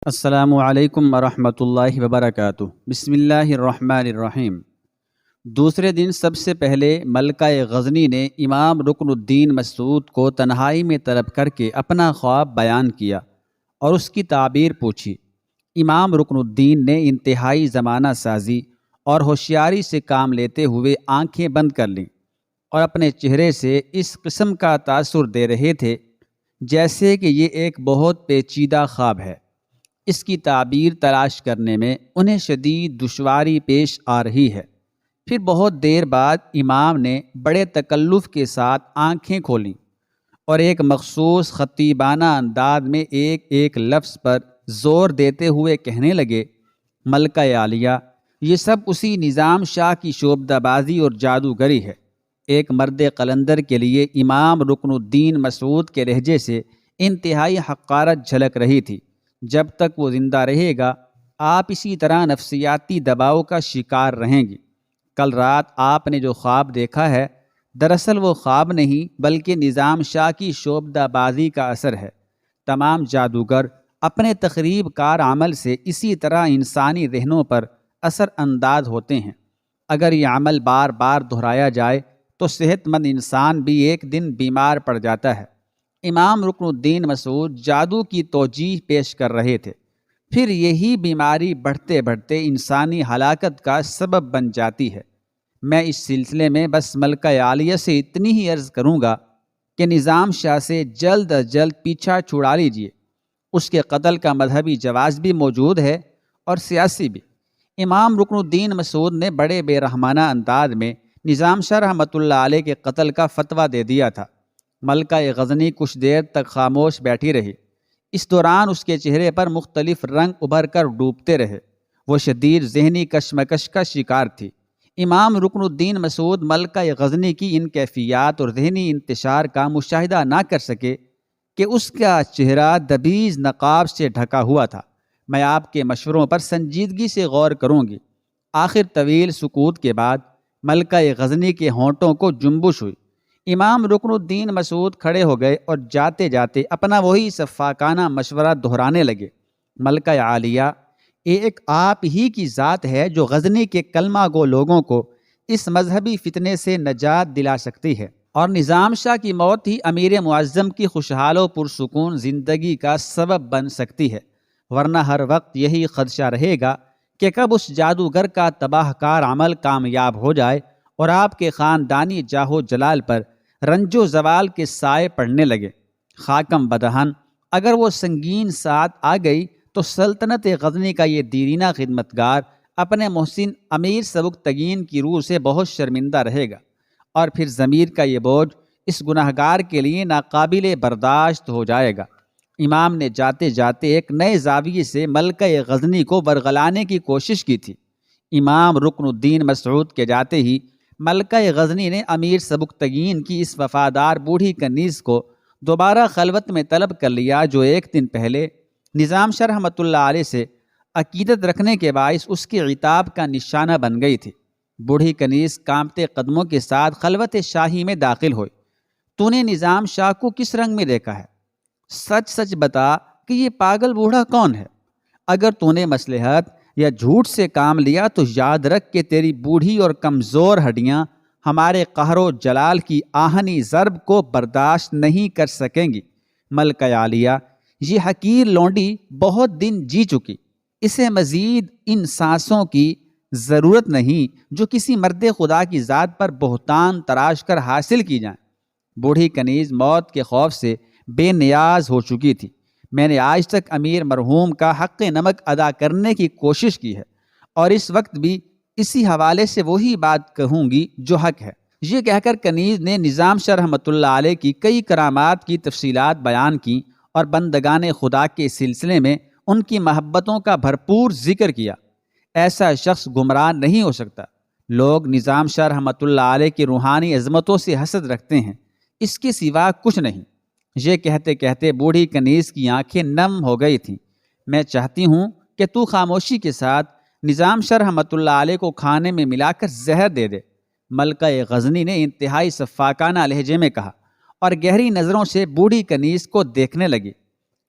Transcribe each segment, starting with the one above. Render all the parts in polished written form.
السلام علیکم ورحمۃ اللہ وبرکاتہ۔ بسم اللہ الرحمن الرحیم۔ دوسرے دن سب سے پہلے ملکہ غزنی نے امام رکن الدین مسعود کو تنہائی میں طلب کر کے اپنا خواب بیان کیا اور اس کی تعبیر پوچھی۔ امام رکن الدین نے انتہائی زمانہ سازی اور ہوشیاری سے کام لیتے ہوئے آنکھیں بند کر لیں اور اپنے چہرے سے اس قسم کا تاثر دے رہے تھے جیسے کہ یہ ایک بہت پیچیدہ خواب ہے۔ اس کی تعبیر تلاش کرنے میں انہیں شدید دشواری پیش آ رہی ہے۔ پھر بہت دیر بعد امام نے بڑے تکلف کے ساتھ آنکھیں کھولیں اور ایک مخصوص خطیبانہ انداز میں ایک ایک لفظ پر زور دیتے ہوئے کہنے لگے، ملکہ عالیہ، یہ سب اسی نظام شاہ کی شعبدہ بازی اور جادوگری ہے۔ ایک مرد قلندر کے لیے امام رکن الدین مسعود کے لہجے سے انتہائی حقارت جھلک رہی تھی۔ جب تک وہ زندہ رہے گا آپ اسی طرح نفسیاتی دباؤ کا شکار رہیں گی۔ کل رات آپ نے جو خواب دیکھا ہے دراصل وہ خواب نہیں بلکہ نظام شاہ کی شعبدہ بازی کا اثر ہے۔ تمام جادوگر اپنے تخریب کار عمل سے اسی طرح انسانی ذہنوں پر اثر انداز ہوتے ہیں۔ اگر یہ عمل بار بار دہرایا جائے تو صحت مند انسان بھی ایک دن بیمار پڑ جاتا ہے۔ امام رکن الدین مسعود جادو کی توجیہ پیش کر رہے تھے، پھر یہی بیماری بڑھتے بڑھتے انسانی ہلاکت کا سبب بن جاتی ہے۔ میں اس سلسلے میں بس ملکہ عالیہ سے اتنی ہی عرض کروں گا کہ نظام شاہ سے جلد از جلد پیچھا چھڑا لیجیے۔ اس کے قتل کا مذہبی جواز بھی موجود ہے اور سیاسی بھی۔ امام رکن الدین مسعود نے بڑے بے رحمانہ انداز میں نظام شاہ رحمۃ اللہ علیہ کے قتل کا فتویٰ دے دیا تھا۔ ملکہ غزنی کچھ دیر تک خاموش بیٹھی رہی۔ اس دوران اس کے چہرے پر مختلف رنگ ابھر کر ڈوبتے رہے۔ وہ شدید ذہنی کشمکش کا شکار تھی۔ امام رکن الدین مسعود ملکہ غزنی کی ان کیفیات اور ذہنی انتشار کا مشاہدہ نہ کر سکے کہ اس کا چہرہ دبیز نقاب سے ڈھکا ہوا تھا۔ میں آپ کے مشوروں پر سنجیدگی سے غور کروں گی۔ آخر طویل سکوت کے بعد ملکہ غزنی کے ہونٹوں کو جنبش ہوئی۔ امام رکن الدین مسعود کھڑے ہو گئے اور جاتے جاتے اپنا وہی سفاکانہ مشورہ دہرانے لگے۔ ملکہ عالیہ، ایک آپ ہی کی ذات ہے جو غزنی کے کلمہ گو لوگوں کو اس مذہبی فتنے سے نجات دلا سکتی ہے، اور نظام شاہ کی موت ہی امیر معظم کی خوشحال و پرسکون زندگی کا سبب بن سکتی ہے، ورنہ ہر وقت یہی خدشہ رہے گا کہ کب اس جادوگر کا تباہ کار عمل کامیاب ہو جائے اور آپ کے خاندانی جاہ و جلال پر رنج و زوال کے سائے پڑنے لگے۔ خاکم بدہن، اگر وہ سنگین ساتھ آ گئی تو سلطنت غزنی کا یہ دیرینہ خدمتگار اپنے محسن امیر سبکتگین کی روح سے بہت شرمندہ رہے گا، اور پھر ضمیر کا یہ بوجھ اس گناہگار کے لیے ناقابل برداشت ہو جائے گا۔ امام نے جاتے جاتے ایک نئے زاویے سے ملکہ غزنی کو ورغلانے کی کوشش کی تھی۔ امام رکن الدین مسعود کے جاتے ہی ملکہ غزنی نے امیر سبکتگین کی اس وفادار بوڑھی کنیز کو دوبارہ خلوت میں طلب کر لیا جو ایک دن پہلے نظام شاہ رحمۃ اللہ علیہ سے عقیدت رکھنے کے باعث اس کے عتاب کا نشانہ بن گئی تھی۔ بوڑھی کنیز کانپتے قدموں کے ساتھ خلوت شاہی میں داخل ہوئی۔ تو نے نظام شاہ کو کس رنگ میں دیکھا ہے؟ سچ سچ بتا کہ یہ پاگل بوڑھا کون ہے؟ اگر تو نے مصلحت یا جھوٹ سے کام لیا تو یاد رکھ کہ تیری بوڑھی اور کمزور ہڈیاں ہمارے قہر و جلال کی آہنی ضرب کو برداشت نہیں کر سکیں گی۔ ملکہ عالیہ، یہ حقیر لونڈی بہت دن جی چکی، اسے مزید ان سانسوں کی ضرورت نہیں جو کسی مرد خدا کی ذات پر بہتان تراش کر حاصل کی جائیں۔ بوڑھی کنیز موت کے خوف سے بے نیاز ہو چکی تھی۔ میں نے آج تک امیر مرحوم کا حق نمک ادا کرنے کی کوشش کی ہے، اور اس وقت بھی اسی حوالے سے وہی بات کہوں گی جو حق ہے۔ یہ کہہ کر کنیز نے نظام شاہ رحمۃ اللہ علیہ کی کئی کرامات کی تفصیلات بیان کی اور بندگان خدا کے سلسلے میں ان کی محبتوں کا بھرپور ذکر کیا۔ ایسا شخص گمراہ نہیں ہو سکتا۔ لوگ نظام شاہ رحمۃ اللہ علیہ کی روحانی عظمتوں سے حسد رکھتے ہیں، اس کے سوا کچھ نہیں۔ یہ کہتے کہتے بوڑھی کنیز کی آنکھیں نم ہو گئی تھیں۔ میں چاہتی ہوں کہ تو خاموشی کے ساتھ نظام شاہ رحمۃ اللہ علیہ کو کھانے میں ملا کر زہر دے دے۔ ملکہ غزنی نے انتہائی سفاکانہ لہجے میں کہا اور گہری نظروں سے بوڑھی کنیز کو دیکھنے لگی۔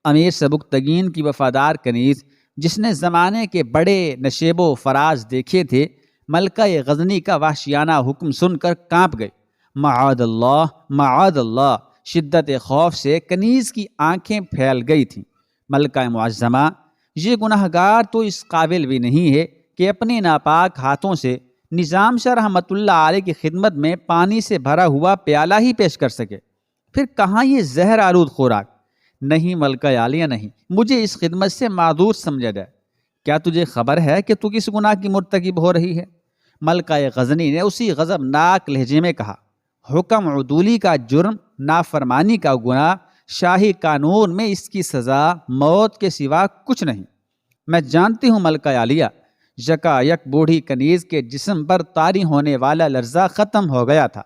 امیر سبکتگین کی وفادار کنیز جس نے زمانے کے بڑے نشیب و فراز دیکھے تھے، ملکہ غزنی کا وحشیانہ حکم سن کر کانپ گئی۔ معاذ اللہ معاذ اللہ، شدت خوف سے کنیز کی آنکھیں پھیل گئی تھیں۔ ملکہ معظمہ، یہ گناہ گار تو اس قابل بھی نہیں ہے کہ اپنے ناپاک ہاتھوں سے نظام شاہ رحمۃ اللہ علیہ کی خدمت میں پانی سے بھرا ہوا پیالہ ہی پیش کر سکے، پھر کہاں یہ زہر آلود خوراک؟ نہیں ملکہ عالیہ نہیں، مجھے اس خدمت سے معذور سمجھا جائے۔ کیا تجھے خبر ہے کہ تو کس گناہ کی مرتکب ہو رہی ہے؟ ملکہ غزنی نے اسی غضبناک لہجے میں کہا، حکم عدولی کا جرم، نافرمانی کا گناہ، شاہی قانون میں اس کی سزا موت کے سوا کچھ نہیں۔ میں جانتی ہوں ملکہ عالیہ، یکایک بوڑھی کنیز کے جسم پر طاری ہونے والا لرزہ ختم ہو گیا تھا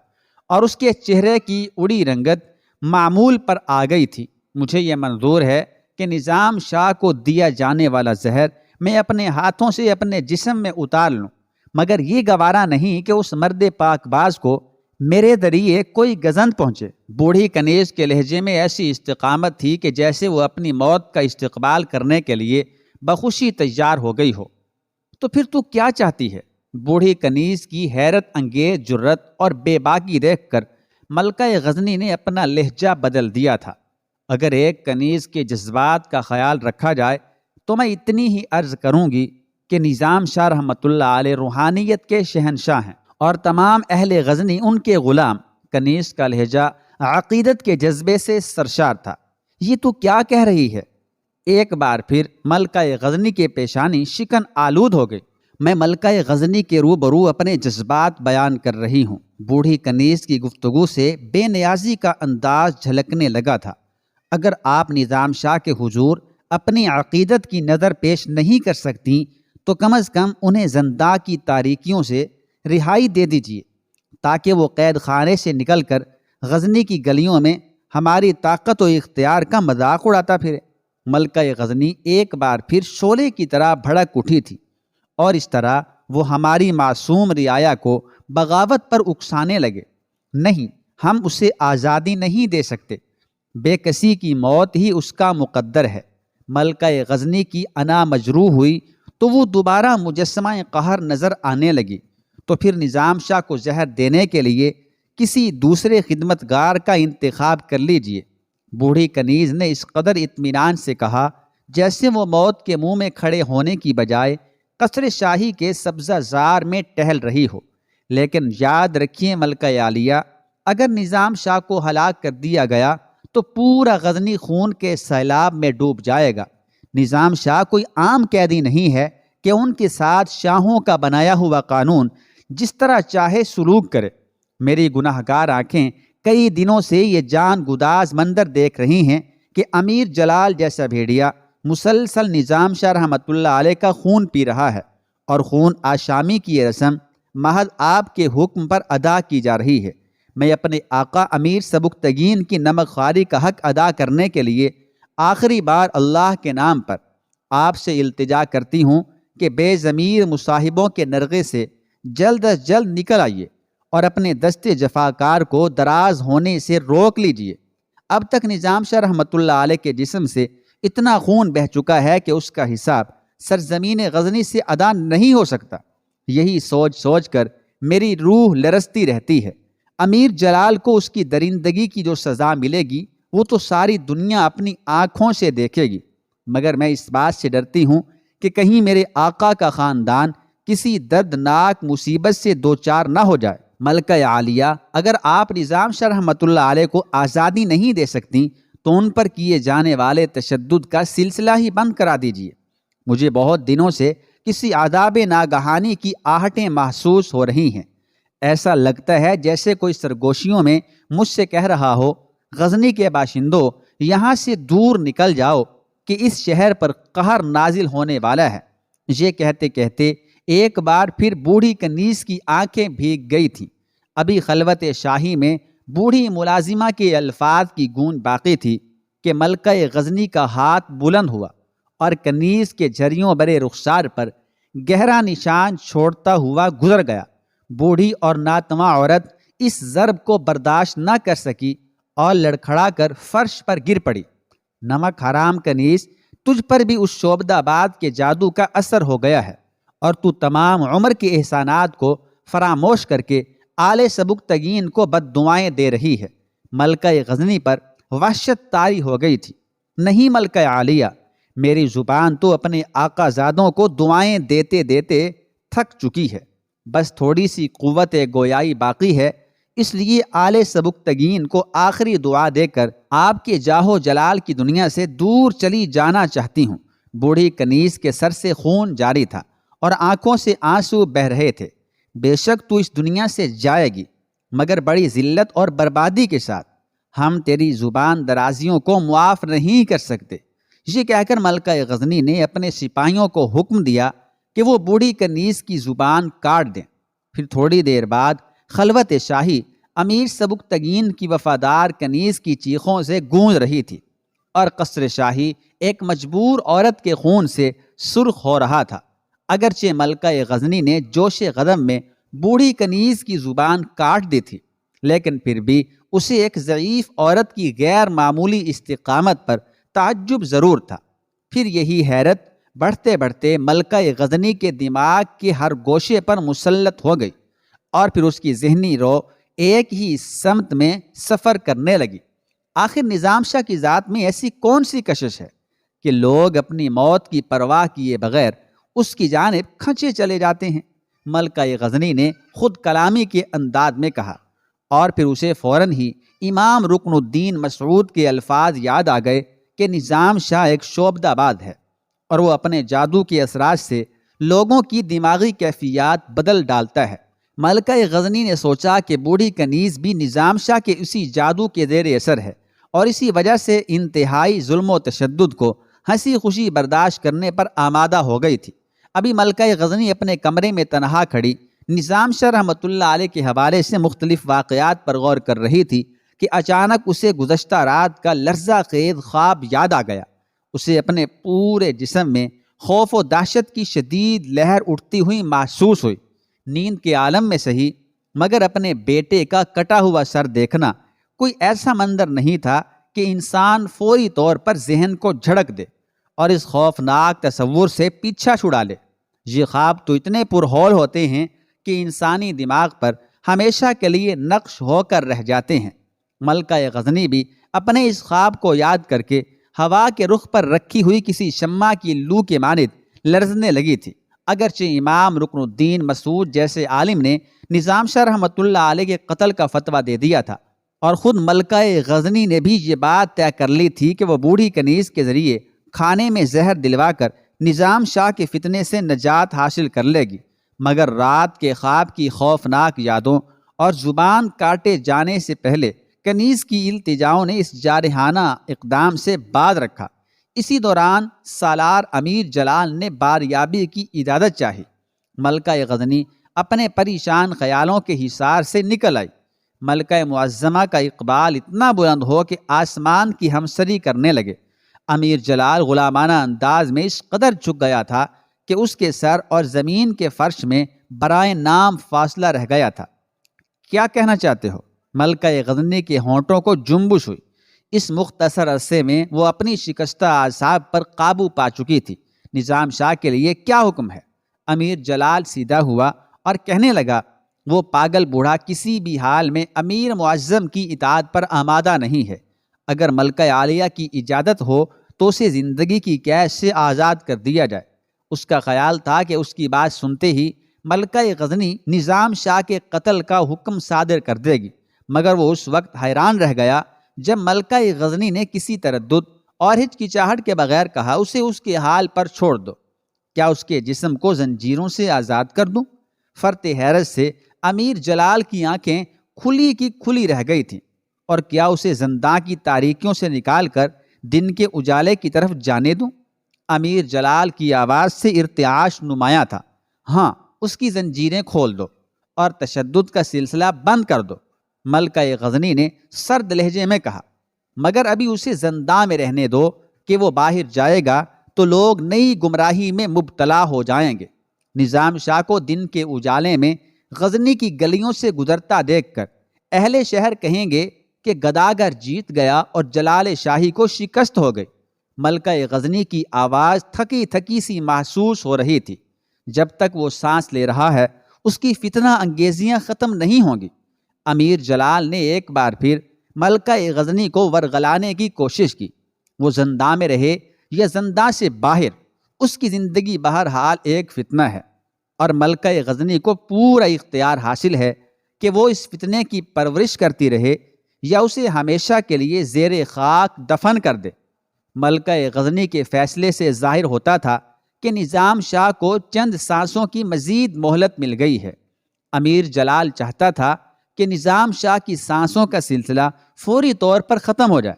اور اس کے چہرے کی اڑی رنگت معمول پر آ گئی تھی۔ مجھے یہ منظور ہے کہ نظام شاہ کو دیا جانے والا زہر میں اپنے ہاتھوں سے اپنے جسم میں اتار لوں، مگر یہ گوارا نہیں کہ اس مرد پاک باز کو میرے ذریعے کوئی گزند پہنچے۔ بوڑھی کنیز کے لہجے میں ایسی استقامت تھی کہ جیسے وہ اپنی موت کا استقبال کرنے کے لیے بخوشی تیار ہو گئی ہو۔ تو پھر تو کیا چاہتی ہے؟ بوڑھی کنیز کی حیرت انگیز جرت اور بے باکی دیکھ کر ملکہ غزنی نے اپنا لہجہ بدل دیا تھا۔ اگر ایک کنیز کے جذبات کا خیال رکھا جائے تو میں اتنی ہی عرض کروں گی کہ نظام شاہ رحمۃ اللہ علیہ روحانیت کے شہنشاہ ہیں اور تمام اہل غزنی ان کے غلام۔ کنیز کا لہجہ عقیدت کے جذبے سے سرشار تھا۔ یہ تو کیا کہہ رہی ہے؟ ایک بار پھر ملکہ غزنی کے پیشانی شکن آلود ہو گئی۔ میں ملکہ غزنی کے روبرو اپنے جذبات بیان کر رہی ہوں۔ بوڑھی کنیز کی گفتگو سے بے نیازی کا انداز جھلکنے لگا تھا۔ اگر آپ نظام شاہ کے حضور اپنی عقیدت کی نظر پیش نہیں کر سکتی تو کم از کم انہیں زنداں کی تاریکیوں سے رہائی دے دیجیے تاکہ وہ قید خانے سے نکل کر غزنی کی گلیوں میں ہماری طاقت و اختیار کا مذاق اڑاتا پھرے۔ ملکہ غزنی ایک بار پھر شعلے کی طرح بھڑک اٹھی تھی اور اس طرح وہ ہماری معصوم رعایا کو بغاوت پر اکسانے لگے۔ نہیں، ہم اسے آزادی نہیں دے سکتے، بے کسی کی موت ہی اس کا مقدر ہے۔ ملکہ غزنی کی انا مجروح ہوئی تو وہ دوبارہ مجسمہ قہر نظر آنے لگی۔ تو پھر نظام شاہ کو زہر دینے کے لیے کسی دوسرے خدمتگار کا انتخاب کر لیجئے۔ بوڑھی کنیز نے اس قدر اطمینان سے کہا جیسے وہ موت کے منہ میں کھڑے ہونے کی بجائے قصر شاہی کے سبزہ زار میں ٹہل رہی ہو۔ لیکن یاد رکھیے ملکہ عالیہ، اگر نظام شاہ کو ہلاک کر دیا گیا تو پورا غزنی خون کے سیلاب میں ڈوب جائے گا۔ نظام شاہ کوئی عام قیدی نہیں ہے کہ ان کے ساتھ شاہوں کا بنایا ہوا قانون جس طرح چاہے سلوک کرے۔ میری گناہ گار آنکھیں کئی دنوں سے یہ جان گداز منظر دیکھ رہی ہیں کہ امیر جلال جیسا بھیڑیا مسلسل نظام شاہ رحمۃ اللہ علیہ کا خون پی رہا ہے، اور خون آشامی کی یہ رسم محض آپ کے حکم پر ادا کی جا رہی ہے۔ میں اپنے آقا امیر سبکتگین کی نمک خواری کا حق ادا کرنے کے لیے آخری بار اللہ کے نام پر آپ سے التجا کرتی ہوں کہ بے ضمیر مصاحبوں کے نرغے سے جلد از جلد نکل آئیے اور اپنے دست جفاکار کو دراز ہونے سے روک لیجئے۔ اب تک نظام شاہ رحمۃ اللہ علیہ کے جسم سے اتنا خون بہہ چکا ہے کہ اس کا حساب سرزمین غزنی سے ادا نہیں ہو سکتا۔ یہی سوچ سوچ کر میری روح لرزتی رہتی ہے۔ امیر جلال کو اس کی درندگی کی جو سزا ملے گی وہ تو ساری دنیا اپنی آنکھوں سے دیکھے گی، مگر میں اس بات سے ڈرتی ہوں کہ کہیں میرے آقا کا خاندان کسی دردناک مصیبت سے دوچار نہ ہو جائے۔ ملکہ عالیہ، اگر آپ نظام شاہ رحمۃ اللہ علیہ کو آزادی نہیں دے سکتی تو ان پر کیے جانے والے تشدد کا سلسلہ ہی بند کرا دیجیے۔ مجھے بہت دنوں سے کسی عذاب ناگہانی کی آہٹیں محسوس ہو رہی ہیں۔ ایسا لگتا ہے جیسے کوئی سرگوشیوں میں مجھ سے کہہ رہا ہو، غزنی کے باشندوں یہاں سے دور نکل جاؤ کہ اس شہر پر قہر نازل ہونے والا ہے۔ یہ کہتے کہتے ایک بار پھر بوڑھی کنیز کی آنکھیں بھیگ گئی تھیں۔ ابھی خلوت شاہی میں بوڑھی ملازمہ کے الفاظ کی گونج باقی تھی کہ ملکہ غزنی کا ہاتھ بلند ہوا اور کنیز کے جھریوں برے رخسار پر گہرا نشان چھوڑتا ہوا گزر گیا۔ بوڑھی اور ناتواں عورت اس ضرب کو برداشت نہ کر سکی اور لڑکھڑا کر فرش پر گر پڑی۔ نمک حرام کنیز، تجھ پر بھی اس شعبدہ باد کے جادو کا اثر ہو گیا ہے اور تو تمام عمر کے احسانات کو فراموش کر کے آل سبکتگین کو بد دعائیں دے رہی ہے۔ ملکہ غزنی پر وحشت طاری ہو گئی تھی۔ نہیں ملکہ عالیہ، میری زبان تو اپنے آقا زادوں کو دعائیں دیتے دیتے تھک چکی ہے، بس تھوڑی سی قوت گویائی باقی ہے، اس لیے آل سبکتگین کو آخری دعا دے کر آپ کے جاہ و جلال کی دنیا سے دور چلی جانا چاہتی ہوں۔ بوڑھی کنیز کے سر سے خون جاری تھا اور آنکھوں سے آنسو بہہ رہے تھے۔ بے شک تو اس دنیا سے جائے گی، مگر بڑی ذلت اور بربادی کے ساتھ۔ ہم تیری زبان درازیوں کو معاف نہیں کر سکتے۔ یہ کہہ کر ملکہ غزنی نے اپنے سپاہیوں کو حکم دیا کہ وہ بوڑھی کنیز کی زبان کاٹ دیں۔ پھر تھوڑی دیر بعد خلوت شاہی امیر سبکتگین کی وفادار کنیز کی چیخوں سے گونج رہی تھی اور قصر شاہی ایک مجبور عورت کے خون سے سرخ ہو رہا تھا۔ اگرچہ ملکہ غزنی نے جوش غضب میں بوڑھی کنیز کی زبان کاٹ دی تھی، لیکن پھر بھی اسے ایک ضعیف عورت کی غیر معمولی استقامت پر تعجب ضرور تھا۔ پھر یہی حیرت بڑھتے بڑھتے ملکہ غزنی کے دماغ کے ہر گوشے پر مسلط ہو گئی اور پھر اس کی ذہنی رو ایک ہی سمت میں سفر کرنے لگی۔ آخر نظام شاہ کی ذات میں ایسی کون سی کشش ہے کہ لوگ اپنی موت کی پرواہ کیے بغیر اس کی جانب کھنچے چلے جاتے ہیں؟ ملکہ غزنی نے خود کلامی کے انداز میں کہا، اور پھر اسے فوراً ہی امام رکن الدین مسعود کے الفاظ یاد آ گئے کہ نظام شاہ ایک شعبدہ باد ہے اور وہ اپنے جادو کے اثرات سے لوگوں کی دماغی کیفیات بدل ڈالتا ہے۔ ملکہ غزنی نے سوچا کہ بوڑھی کنیز بھی نظام شاہ کے اسی جادو کے زیر اثر ہے اور اسی وجہ سے انتہائی ظلم و تشدد کو ہنسی خوشی برداشت کرنے پر آمادہ ہو گئی تھی۔ ابھی ملکہ غزنی اپنے کمرے میں تنہا کھڑی نظام شاہ رحمۃ اللہ علیہ کے حوالے سے مختلف واقعات پر غور کر رہی تھی کہ اچانک اسے گزشتہ رات کا لرزہ خیز خواب یاد آ گیا۔ اسے اپنے پورے جسم میں خوف و دہشت کی شدید لہر اٹھتی ہوئی محسوس ہوئی۔ نیند کے عالم میں صحیح، مگر اپنے بیٹے کا کٹا ہوا سر دیکھنا کوئی ایسا منظر نہیں تھا کہ انسان فوری طور پر ذہن کو جھڑک دے اور اس خوفناک تصور سے پیچھا چھڑا لے۔ یہ خواب تو اتنے پرہول ہوتے ہیں کہ انسانی دماغ پر ہمیشہ کے لیے نقش ہو کر رہ جاتے ہیں۔ ملکہ غزنی بھی اپنے اس خواب کو یاد کر کے ہوا کے رخ پر رکھی ہوئی کسی شمع کی لو کے مانند لرزنے لگی تھی۔ اگرچہ امام رکن الدین مسعود جیسے عالم نے نظام شاہ رحمۃ اللہ علیہ کے قتل کا فتویٰ دے دیا تھا اور خود ملکہ غزنی نے بھی یہ بات طے کر لی تھی کہ وہ بوڑھی کنیز کے ذریعے کھانے میں زہر دلوا کر نظام شاہ کے فتنے سے نجات حاصل کر لے گی، مگر رات کے خواب کی خوفناک یادوں اور زبان کاٹے جانے سے پہلے کنیز کی التجاؤں نے اس جارحانہ اقدام سے باز رکھا۔ اسی دوران سالار امیر جلال نے باریابی کی اجازت چاہی۔ ملکہ غزنی اپنے پریشان خیالوں کے حصار سے نکل آئی۔ ملکہ معظمہ کا اقبال اتنا بلند ہو کہ آسمان کی ہمسری کرنے لگے۔ امیر جلال غلامانہ انداز میں اس قدر جھک گیا تھا کہ اس کے سر اور زمین کے فرش میں برائے نام فاصلہ رہ گیا تھا۔ کیا کہنا چاہتے ہو؟ ملکہ غزنی کے ہونٹوں کو جنبش ہوئی۔ اس مختصر عرصے میں وہ اپنی شکستہ اعصاب پر قابو پا چکی تھی۔ نظام شاہ کے لیے کیا حکم ہے؟ امیر جلال سیدھا ہوا اور کہنے لگا، وہ پاگل بوڑھا کسی بھی حال میں امیر معظم کی اطاعت پر آمادہ نہیں ہے۔ اگر ملکہ عالیہ کی اجازت ہو تو اسے زندگی کی قید سے آزاد کر دیا جائے۔ اس کا خیال تھا کہ اس کی بات سنتے ہی ملکہ غزنی نظام شاہ کے قتل کا حکم صادر کر دے گی، مگر وہ اس وقت حیران رہ گیا جب ملکہ غزنی نے کسی تردد اور ہچکچاہٹ کے بغیر کہا، اسے اس کے حال پر چھوڑ دو۔ کیا اس کے جسم کو زنجیروں سے آزاد کر دوں؟ فرط حیرت سے امیر جلال کی آنکھیں کھلی کی کھلی رہ گئی تھیں۔ اور کیا اسے زنداں کی تاریکیوں سے نکال کر دن کے اجالے کی طرف جانے دوں؟ امیر جلال کی آواز سے ارتعاش نمایاں تھا۔ ہاں، اس کی زنجیریں کھول دو اور تشدد کا سلسلہ بند کر دو، ملکہ غزنی نے سرد لہجے میں کہا، مگر ابھی اسے زنداں میں رہنے دو کہ وہ باہر جائے گا تو لوگ نئی گمراہی میں مبتلا ہو جائیں گے۔ نظام شاہ کو دن کے اجالے میں غزنی کی گلیوں سے گزرتا دیکھ کر اہل شہر کہیں گے کہ گداگر جیت گیا اور جلال شاہی کو شکست ہو گئی۔ ملکہ غزنی کی آواز تھکی تھکی سی محسوس ہو رہی تھی۔ جب تک وہ سانس لے رہا ہے اس کی فتنہ انگیزیاں ختم نہیں ہوں گی۔ امیر جلال نے ایک بار پھر ملکہ غزنی کو ورغلانے کی کوشش کی۔ وہ زنداں میں رہے یا زنداں سے باہر، اس کی زندگی بہرحال ایک فتنہ ہے، اور ملکہ غزنی کو پورا اختیار حاصل ہے کہ وہ اس فتنے کی پرورش کرتی رہے یا اسے ہمیشہ کے لیے زیر خاک دفن کر دے۔ ملکہ غزنی کے فیصلے سے ظاہر ہوتا تھا کہ نظام شاہ کو چند سانسوں کی مزید مہلت مل گئی ہے۔ امیر جلال چاہتا تھا کہ نظام شاہ کی سانسوں کا سلسلہ فوری طور پر ختم ہو جائے۔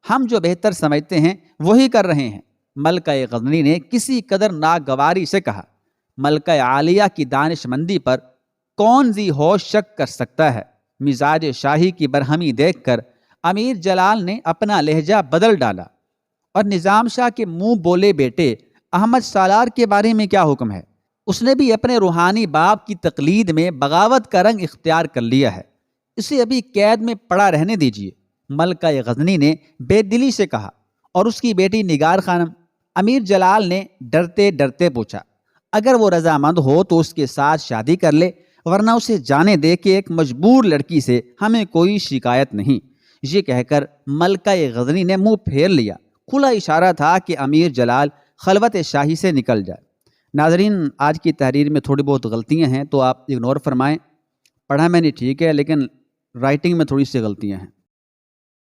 ہم جو بہتر سمجھتے ہیں وہی کر رہے ہیں، ملکہ غزنی نے کسی قدر ناگواری سے کہا۔ ملکہ عالیہ کی دانش مندی پر کون ذی ہوش شک کر سکتا ہے؟ مزاج شاہی کی برہمی دیکھ کر امیر جلال نے اپنا لہجہ بدل ڈالا، اور نظام شاہ کے منہ بولے بیٹے احمد سالار کے بارے میں کیا حکم ہے؟ اس نے بھی اپنے روحانی باپ کی تقلید میں بغاوت کا رنگ اختیار کر لیا ہے، اسے ابھی قید میں پڑا رہنے دیجیے، ملکہ غزنی نے بے دلی سے کہا۔ اور اس کی بیٹی نگار خانم؟ امیر جلال نے ڈرتے ڈرتے پوچھا۔ اگر وہ رضامند ہو تو اس کے ساتھ شادی کر لے، ورنہ اسے جانے دے کہ ایک مجبور لڑکی سے ہمیں کوئی شکایت نہیں۔ یہ کہہ کر ملکہ غزنی نے منہ پھیر لیا۔ کھلا اشارہ تھا کہ امیر جلال خلوت شاہی سے نکل جائے۔ ناظرین، آج کی تحریر میں تھوڑی بہت غلطیاں ہیں تو آپ اگنور فرمائیں۔ پڑھا میں نے ٹھیک ہے، لیکن رائٹنگ میں تھوڑی سی غلطیاں ہیں۔